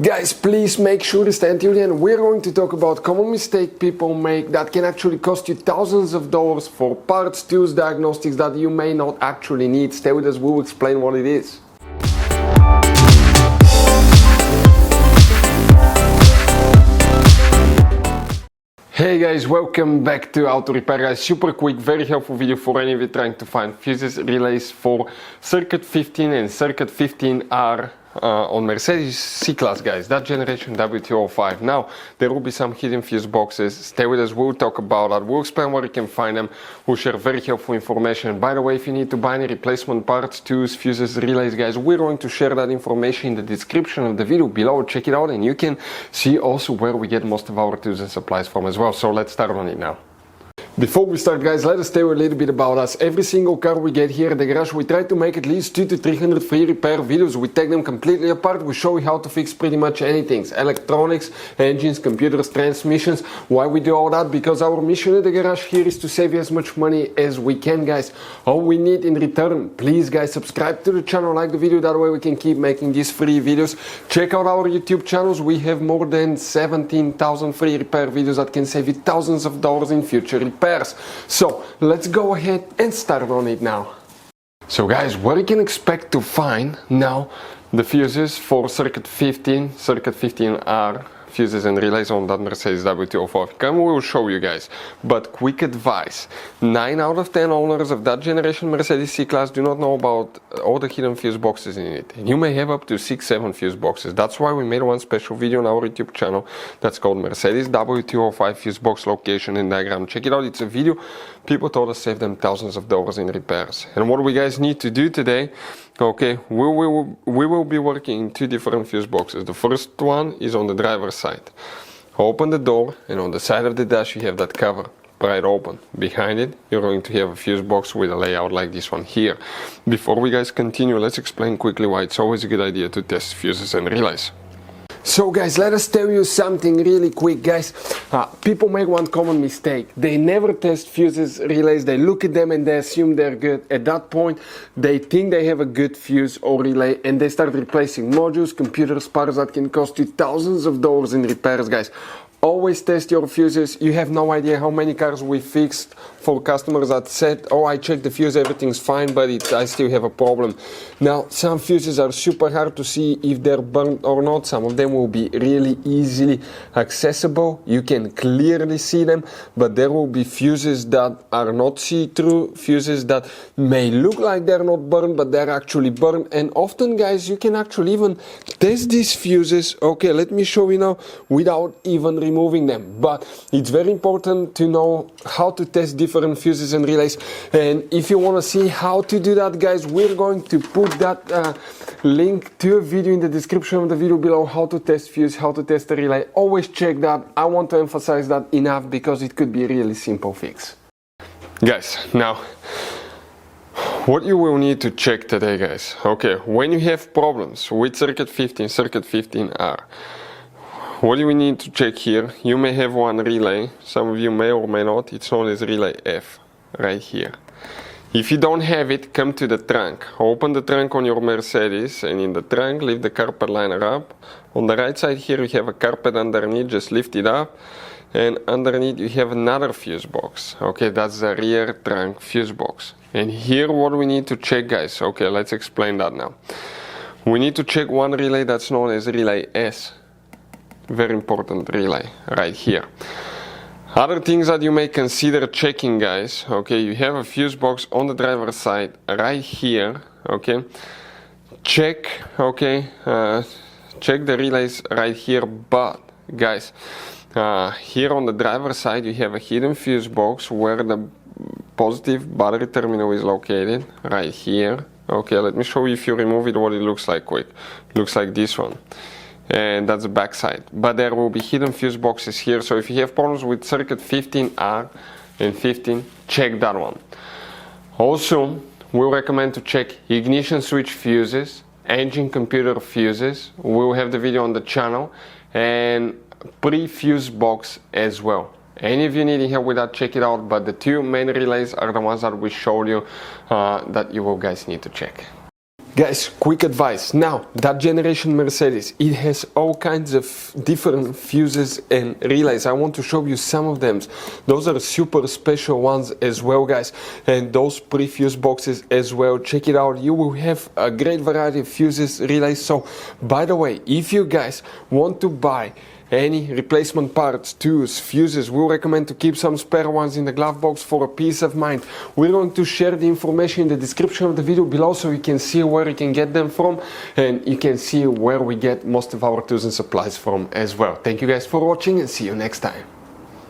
Guys, please make sure to stay until the end. We're going to talk about common mistake people make that can actually cost you thousands of dollars for parts, tools, diagnostics that you may not actually need. Stay with us, we'll explain what it is. Hey guys, welcome back to Auto Repair guys. Super quick, very helpful video for any of you trying to find fuses, relays for circuit 15 and circuit 15R on Mercedes C-Class guys, that generation W205. Now, there will be some hidden fuse boxes. Stay with us, we'll talk about that, we'll explain where you can find them, we'll share very helpful information. By the way, if you need to buy any replacement parts, tools, fuses, relays guys, we're going to share that information in the description of the video below. Check it out and you can see also where we get most of our tools and supplies from as well. So let's start on it now. Before we start guys, let us tell you a little bit about us. Every single car we get here at the garage, we try to make at least 200 to 300 free repair videos. We take them completely apart, we show you how to fix pretty much anything. Electronics, engines, computers, transmissions. Why we do all that? Because our mission at the garage here is to save you as much money as we can guys. All we need in return, please guys, subscribe to the channel, like the video, that way we can keep making these free videos. Check out our YouTube channels, we have more than 17,000 free repair videos that can save you thousands of dollars in future repairs. So let's go ahead and start on it now. So guys, what you can expect to find now, the fuses for circuit 15, circuit 15R, fuses and relays on that Mercedes W205. Come, we will show you guys. But quick advice, 9 out of 10 owners of that generation Mercedes C-Class do not know about all the hidden fuse boxes in it. And you may have up to 6-7 fuse boxes. That's why we made one special video on our YouTube channel that's called Mercedes W205 fuse box location and diagram. Check it out, it's a video people told us save them thousands of dollars in repairs. And what we guys need to do today, okay, we will be working in 2 different fuse boxes. The first one is on the driver's side. Open the door and on the side of the dash you have that cover pried open. Behind it you're going to have a fuse box with a layout like this one here. Before we guys continue, let's explain quickly why it's always a good idea to test fuses and relays. So guys, let us tell you something really quick guys. People make one common mistake. They never test fuses, relays, they look at them and they assume they're good. At that point, they think they have a good fuse or relay and they start replacing modules, computers, parts that can cost you thousands of dollars in repairs guys. Always test your fuses. You have no idea how many cars we fixed for customers that said, oh, I checked the fuse, everything's fine, but I still have a problem. Now, some fuses are super hard to see if they're burnt or not. Some of them will be really easily accessible. You can clearly see them, but there will be fuses that are not see-through, fuses that may look like they're not burned, but they're actually burned. And often, guys, you can actually even test these fuses. Okay, let me show you now without even removing them. But it's very important to know how to test different fuses and relays, and if you want to see how to do that guys, we're going to put that link to a video in the description of the video below, how to test fuse, how to test a relay. Always check that. I want to emphasize that enough because it could be a really simple fix. Guys, now what you will need to check today guys, okay, when you have problems with circuit 15, circuit 15R, what do we need to check here? You may have one relay, some of you may or may not, it's known as relay F, right here. If you don't have it, come to the trunk. Open the trunk on your Mercedes and in the trunk leave the carpet liner up. On the right side here you have a carpet underneath, just lift it up. And underneath you have another fuse box. Okay, that's the rear trunk fuse box. And here what we need to check guys, okay, let's explain that now. We need to check one relay that's known as relay S. Very important relay right here. Other things that you may consider checking guys, okay, you have a fuse box on the driver's side right here, okay, check, okay, check the relays right here, but guys, here on the driver's side you have a hidden fuse box where the positive battery terminal is located right here. Okay, let me show you if you remove it what it looks like quick. Looks like this one. And that's the back side, but there will be hidden fuse boxes here, so if you have problems with circuit 15R and 15, check that one. Also, we recommend to check ignition switch fuses, engine computer fuses. We'll have the video on the channel, and pre-fuse box as well. Any of you needing help with that, check it out, but the 2 main relays are the ones that we showed you that you will guys need to check. Guys, quick advice. Now, that generation Mercedes, it has all kinds of different fuses and relays. I want to show you some of them. Those are super special ones as well, guys. And those pre-fuse boxes as well. Check it out. You will have a great variety of fuses, relays. So, by the way, if you guys want to buy any replacement parts, tools, fuses, we'll recommend to keep some spare ones in the glove box for a peace of mind. We're going to share the information in the description of the video below so you can see where you can get them from, and you can see where we get most of our tools and supplies from as well. Thank you guys for watching, and see you next time.